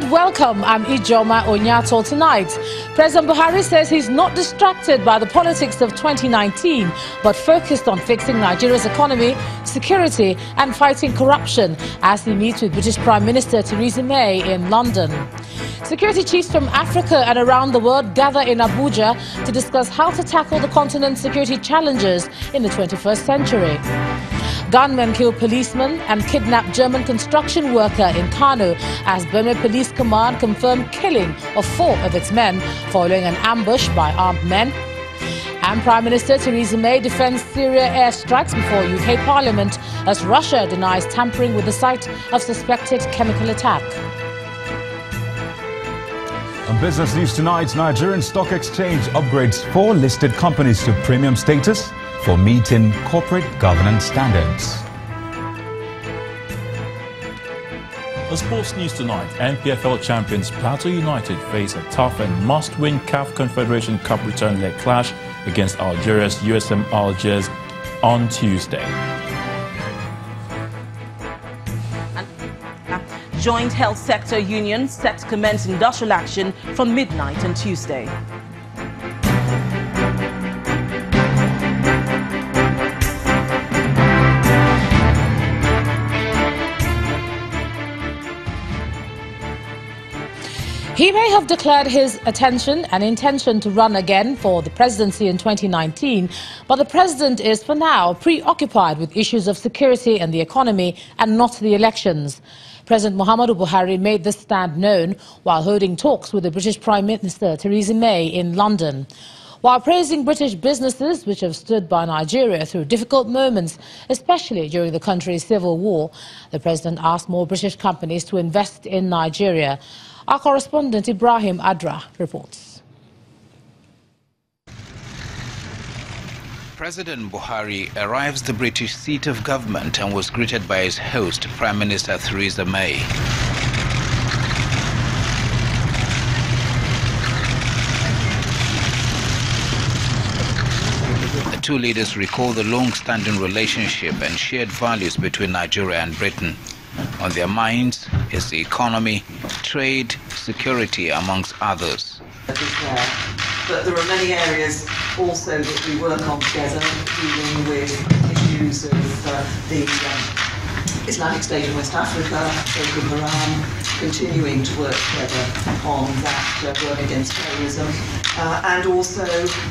and welcome. I'm Ijoma Onyato. Tonight, President Buhari says he's not distracted by the politics of 2019, but focused on fixing Nigeria's economy, security and fighting corruption as he meets with British Prime Minister Theresa May in London. Security chiefs from Africa and around the world gather in Abuja to discuss how to tackle the continent's security challenges in the 21st century. Gunmen kill policeman and kidnap German construction worker in Kano as Burma Police Command confirmed killing of 4 of its men following an ambush by armed men. And Prime Minister Theresa May defends Syria airstrikes before UK Parliament as Russia denies tampering with the site of suspected chemical attack. On Business News tonight, Nigerian Stock Exchange upgrades 4 listed companies to premium status for meeting corporate governance standards. On Sports News tonight, NPFL champions Plateau United face a tough and must-win CAF Confederation Cup return leg clash against Algeria's USM Algiers on Tuesday. Joint health sector unions set to commence industrial action from midnight on Tuesday. He may have declared his intention to run again for the presidency in 2019, but the president is for now preoccupied with issues of security and the economy and not the elections. President Muhammadu Buhari made this stand known while holding talks with the British Prime Minister Theresa May in London. While praising British businesses which have stood by Nigeria through difficult moments, especially during the country's civil war, the president asked more British companies to invest in Nigeria. Our correspondent Ibrahim Adra reports. President Buhari arrives the British seat of government and was greeted by his host, Prime Minister Theresa May. The two leaders recall the long-standing relationship and shared values between Nigeria and Britain. On their minds is the economy, trade, security, amongst others. But there are many areas also that we work on together, dealing with issues of the Islamic State of West Africa, Boko Haram, continuing to work together on that work against terrorism, and also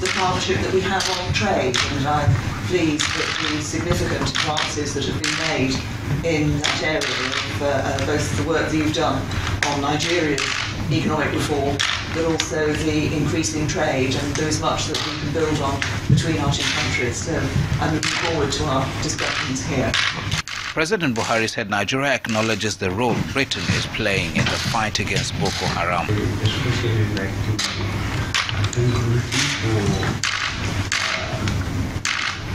the partnership that we have on trade. And I'm pleased that the significant advances that have been made in that area of both the work that you've done on Nigeria's economic reform, but also the increasing trade, and there is much that we can build on between our two countries. So I'm looking forward to our discussions here. President Buhari said Nigeria acknowledges the role Britain is playing in the fight against Boko Haram.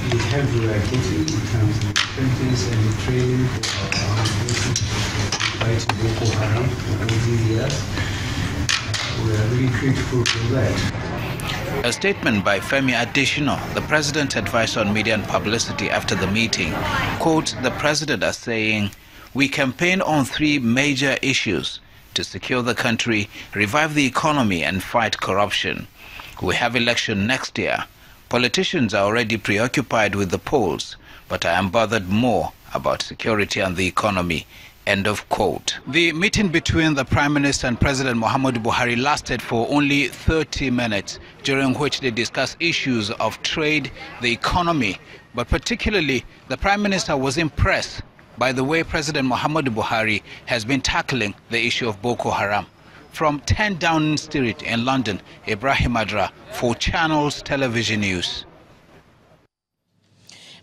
We have the right in terms of the practice and the training for our fighting Boko Haram for all these years. We are really grateful for that. A statement by Femi Adesina, the president's advisor on media and publicity after the meeting, quotes the president as saying, "We campaign on 3 major issues: to secure the country, revive the economy and fight corruption. We have election next year. Politicians are already preoccupied with the polls, but I am bothered more about security and the economy." End of quote. The meeting between the Prime Minister and President Muhammadu Buhari lasted for only 30 minutes, during which they discussed issues of trade, the economy, but particularly the Prime Minister was impressed by the way President Muhammadu Buhari has been tackling the issue of Boko Haram. From 10 Downing Street in London, Ibrahim Adra for Channels Television News.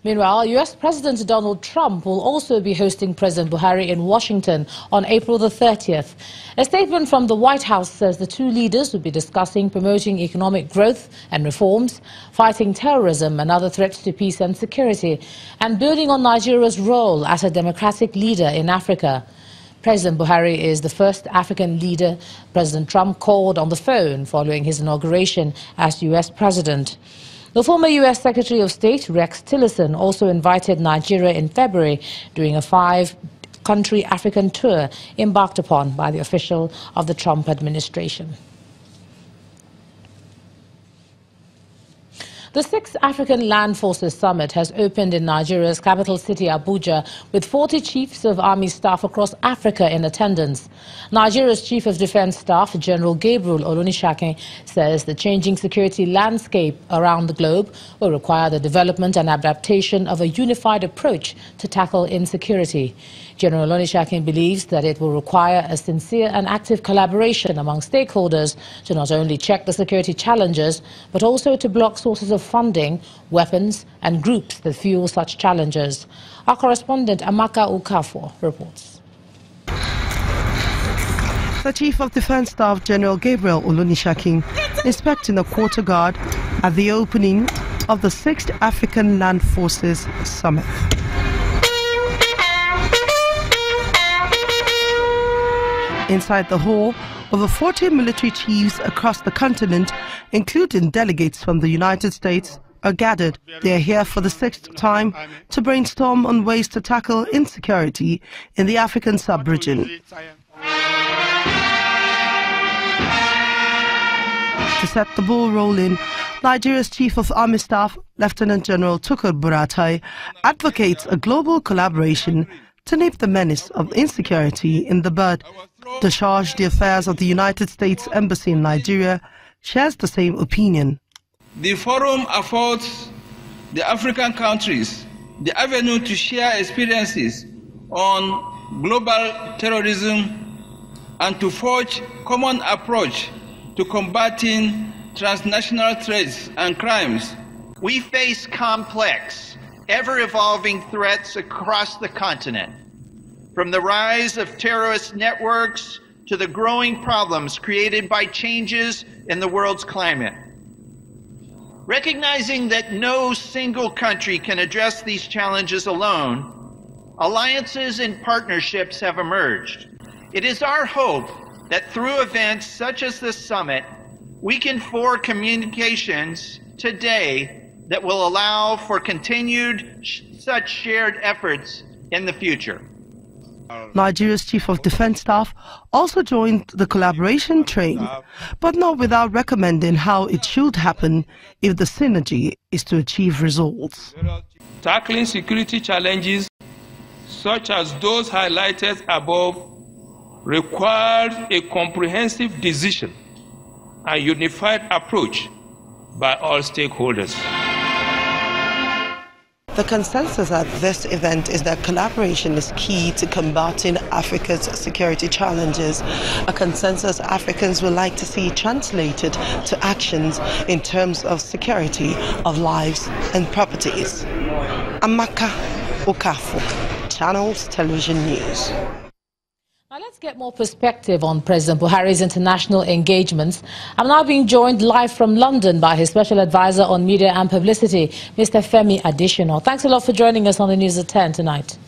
Meanwhile, US President Donald Trump will also be hosting President Buhari in Washington on April the 30th. A statement from the White House says the two leaders will be discussing promoting economic growth and reforms, fighting terrorism and other threats to peace and security, and building on Nigeria's role as a democratic leader in Africa. President Buhari is the first African leader President Trump called on the phone following his inauguration as US President. The former U.S. Secretary of State, Rex Tillerson, also invited Nigeria in February during a country African tour embarked upon by the official of the Trump administration. The 6th African Land Forces Summit has opened in Nigeria's capital city, Abuja, with 40 chiefs of army staff across Africa in attendance. Nigeria's Chief of Defense Staff, General Gabriel Olunishakin, says the changing security landscape around the globe will require the development and adaptation of a unified approach to tackle insecurity. General Olunishakin believes that it will require a sincere and active collaboration among stakeholders to not only check the security challenges, but also to block sources of funding, weapons and groups that fuel such challenges. Our correspondent Amaka Okafor reports. The Chief of Defense Staff, General Gabriel Olunishakin, inspecting the quarter guard at the opening of the 6th African Land Forces Summit. Inside the hall, over 40 military chiefs across the continent, including delegates from the United States, are gathered. They are here for the 6th time to brainstorm on ways to tackle insecurity in the African sub-region. To set the ball rolling, Nigeria's Chief of Army Staff, Lieutenant General Tukur Buratai, advocates a global collaboration to nip the menace of insecurity in the bud. The charge d'affaires of the United States Embassy in Nigeria shares the same opinion. The forum affords the African countries the avenue to share experiences on global terrorism and to forge common approach to combating transnational threats and crimes. We face complex, ever-evolving threats across the continent, from the rise of terrorist networks to the growing problems created by changes in the world's climate. Recognizing that no single country can address these challenges alone, alliances and partnerships have emerged. It is our hope that through events such as this summit, we can forge communications today that will allow for continued such shared efforts in the future. Nigeria's Chief of Defense Staff also joined the collaboration train, but not without recommending how it should happen if the synergy is to achieve results. Tackling security challenges, such as those highlighted above, requires a comprehensive decision and unified approach by all stakeholders. The consensus at this event is that collaboration is key to combating Africa's security challenges, a consensus Africans would like to see translated to actions in terms of security of lives and properties. Amaka Okafor, Channels Television News. Now let's get more perspective on President Buhari's international engagements. I'm now being joined live from London by his special advisor on media and publicity, Mr. Femi Adesina. Thanks a lot for joining us on the News at 10 tonight.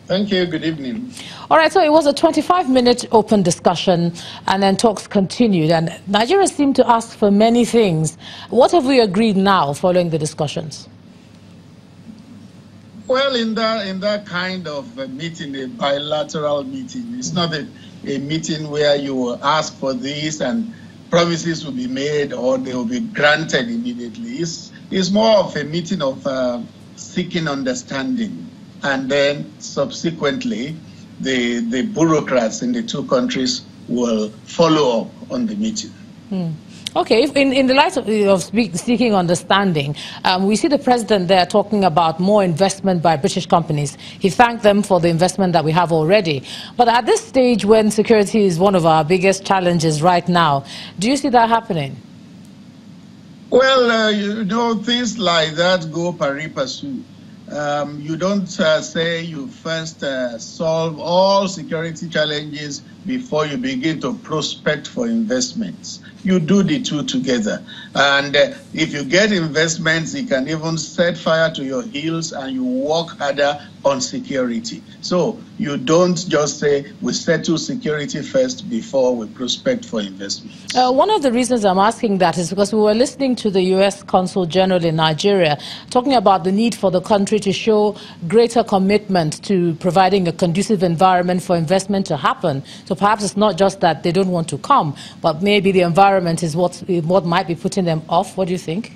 Thank you. Good evening. All right, so it was a 25-minute open discussion and then talks continued. And Nigeria seemed to ask for many things. What have we agreed now following the discussions? Well, in that kind of meeting, a bilateral meeting, it's not a meeting where you will ask for this and promises will be made or they will be granted immediately. It's more of a meeting of seeking understanding. And then subsequently, the bureaucrats in the two countries will follow up on the meeting. Okay, in the light of seeking understanding, we see the president there talking about more investment by British companies. He thanked them for the investment that we have already. But at this stage, when security is one of our biggest challenges right now, do you see that happening? Well, you know, things like that go pari passu. You don't say you first solve all security challenges before you begin to prospect for investments. You do the two together. And if you get investments, you can even set fire to your heels and you work harder on security. So You don't just say we settle security first before we prospect for investment. One of the reasons I'm asking that is because we were listening to the U.S. Consul General in Nigeria talking about the need for the country to show greater commitment to providing a conducive environment for investment to happen. So perhaps it's not just that they don't want to come, but maybe the environment is what might be putting them off. What do you think?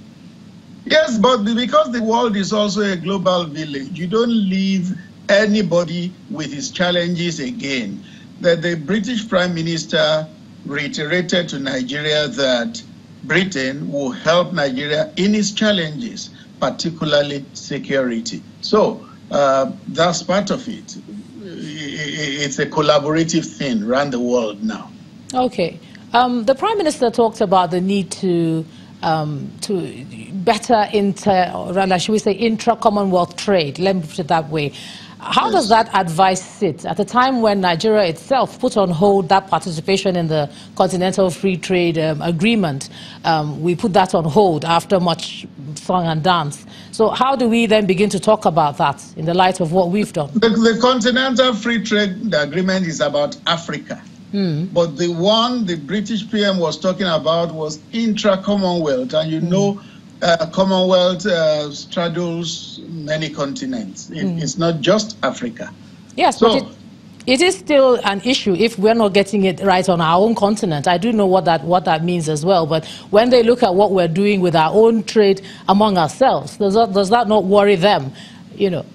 Yes, but because the world is also a global village, you don't leave anybody with his challenges again. That the British Prime Minister reiterated to Nigeria that Britain will help Nigeria in its challenges, particularly security. So that's part of it. It's a collaborative thing around the world now. Okay. The Prime Minister talked about the need to better intra-Commonwealth trade. Let me put it that way. How does that advice sit at a time when Nigeria itself put on hold that participation in the Continental Free Trade Agreement? We put that on hold after much song and dance. So how do we then begin to talk about that in the light of what we've done? The Continental Free Trade Agreement is about Africa. But the one the British PM was talking about was intra-Commonwealth. And you know, Commonwealth straddles many continents. It's not just Africa. Yes, so, but it is still an issue if we're not getting it right on our own continent. I do know what that means as well. But when they look at what we're doing with our own trade among ourselves, does that not worry them? You know?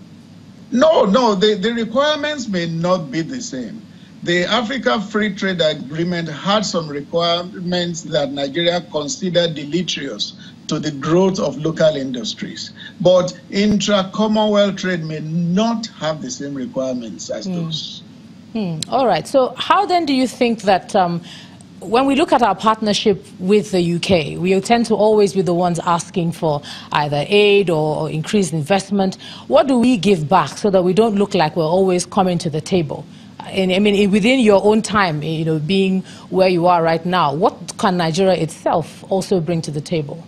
No, the requirements may not be the same. The Africa Free Trade Agreement had some requirements that Nigeria considered deleterious to the growth of local industries. But intra-Commonwealth trade may not have the same requirements as those. All right. So how then do you think that when we look at our partnership with the UK, we tend to always be the ones asking for either aid or increased investment. What do we give back so that we don't look like we're always coming to the table? And I mean, within your own time, you know, being where you are right now, what can Nigeria itself also bring to the table?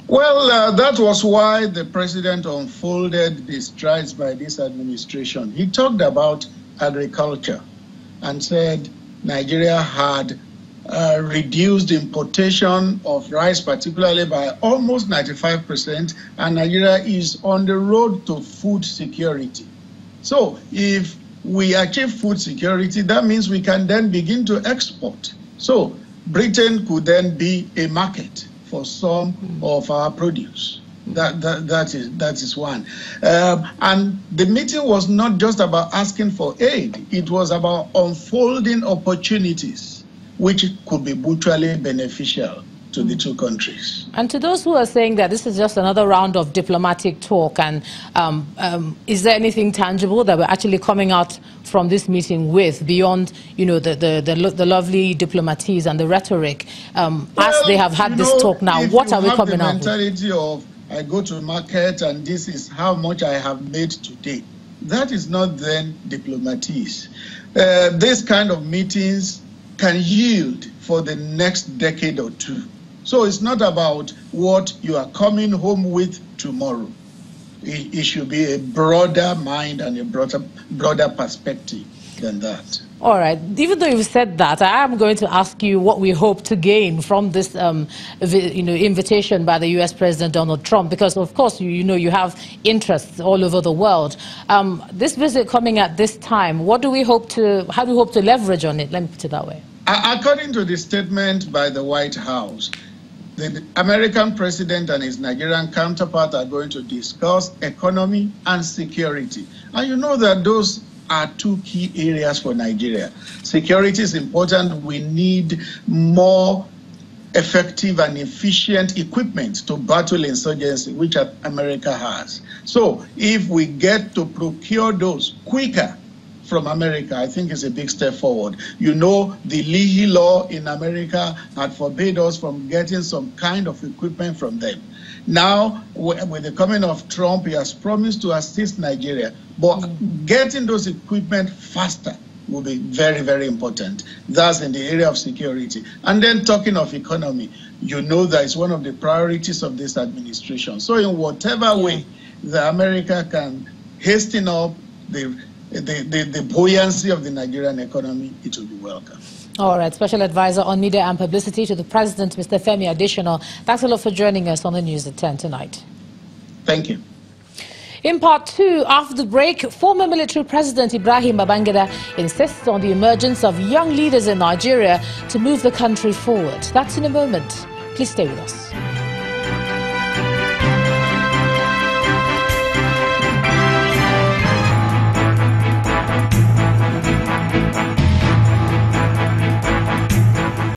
Well, that was why the president unfolded the strides by this administration. He talked about agriculture and said Nigeria had reduced importation of rice, particularly by almost 95%, and Nigeria is on the road to food security. So if we achieve food security, that means we can then begin to export. So Britain could then be a market for some of our produce. That is one. And the meeting was not just about asking for aid. It was about unfolding opportunities which could be mutually beneficial to the two countries. And to those who are saying that this is just another round of diplomatic talk, and is there anything tangible that we're actually coming out from this meeting with beyond, you know, the lovely diplomacies and the rhetoric? As they have had this talk now, what are we coming out with? The mentality of I go to market and this is how much I have made today. That is not then diplomacies. This kind of meetings can yield for the next decade or two. So it's not about what you are coming home with tomorrow. It should be a broader mind and a broader perspective than that. All right. Even though you've said that, I am going to ask you what we hope to gain from this, invitation by the U.S. President Donald Trump, because of course you have interests all over the world. This visit coming at this time, how do we hope to leverage on it? Let me put it that way. According to the statement by the White House, the American president and his Nigerian counterpart are going to discuss economy and security. And you know that those are two key areas for Nigeria. Security is important. We need more effective and efficient equipment to battle insurgency, which America has. So if we get to procure those quicker from America, I think it's a big step forward. You know, the Leahy law in America had forbade us from getting some kind of equipment from them. Now, with the coming of Trump, he has promised to assist Nigeria, but getting those equipment faster will be very, very important. That's in the area of security. And then talking of economy, you know that it's one of the priorities of this administration. So in whatever way the America can hasten up the the buoyancy of the Nigerian economy, it will be welcome. All right, Special Advisor on Media and Publicity to the President, Mr. Femi Adesina. Thanks a lot for joining us on the News at 10 tonight. Thank you. In part 2, after the break, former military President Ibrahim Babangida insists on the emergence of young leaders in Nigeria to move the country forward. That's in a moment. Please stay with us.